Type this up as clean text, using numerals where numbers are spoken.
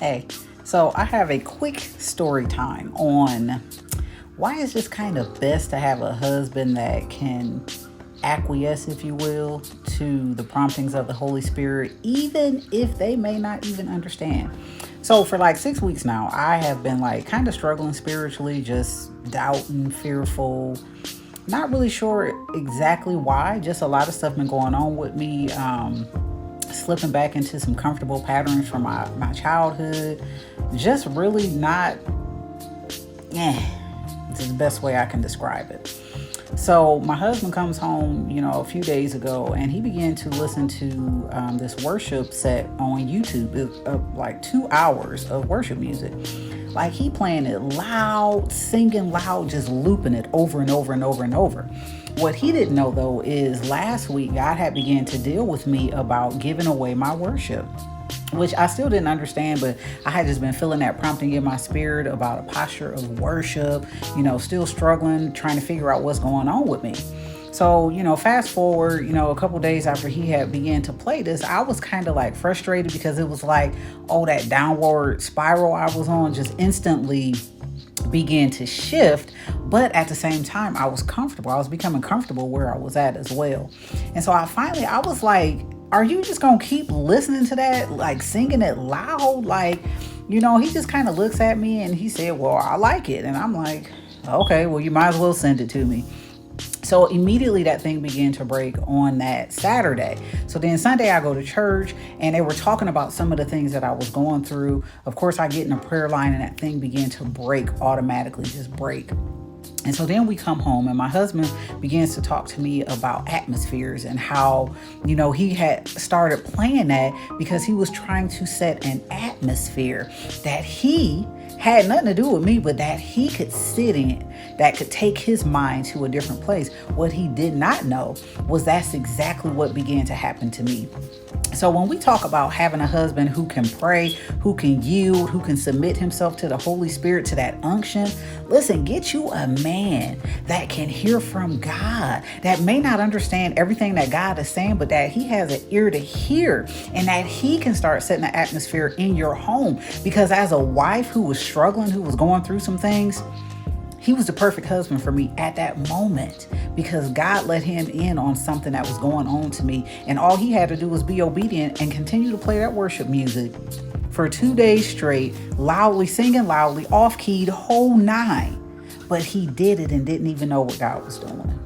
Hey, so I have a quick story time on why it's just kind of best to have a husband that can acquiesce, if you will, to the promptings of the Holy Spirit, even if they may not even understand. So, for like 6 weeks now, I have been like kind of struggling spiritually, just doubting, fearful, not really sure exactly why. Just a lot of stuff been going on with me. Slipping back into some comfortable patterns from my childhood. Just really not, it's the best way I can describe it. So my husband comes home, a few days ago, and he began to listen to this worship set on YouTube, like 2 hours of worship music. Like he playing it loud, singing loud, just looping it over and over and over and over. What he didn't know though is last week God had began to deal with me about giving away my worship, which I still didn't understand, but I had just been feeling that prompting in my spirit about a posture of worship, still struggling, trying to figure out what's going on with me. So, fast forward, a couple days after he had began to play this, I was kind of like frustrated because it was like, oh, that downward spiral I was on just instantly began to shift. But at the same time, I was comfortable. I was becoming comfortable where I was at as well. And so I was like, are you just going to keep listening to that, like singing it loud? Like, he just kind of looks at me and he said, well, I like it. And I'm like, okay, well, you might as well send it to me. So immediately that thing began to break on that Saturday. So then Sunday I go to church and they were talking about some of the things that I was going through. Of course, I get in a prayer line and that thing began to break automatically, just break. And so then we come home and my husband begins to talk to me about atmospheres and how, he had started playing that because he was trying to set an atmosphere that he had nothing to do with me, but that he could sit in, that could take his mind to a different place. What he did not know was that's exactly what began to happen to me. So when we talk about having a husband who can pray, who can yield, who can submit himself to the Holy Spirit, to that unction, listen, get you a man that can hear from God, that may not understand everything that God is saying, but that he has an ear to hear and that he can start setting the atmosphere in your home. Because as a wife who was struggling, who was going through some things, he was the perfect husband for me at that moment because God let him in on something that was going on to me. And all he had to do was be obedient and continue to play that worship music for 2 days straight, loudly, singing loudly, off key, the whole nine. But he did it and didn't even know what God was doing.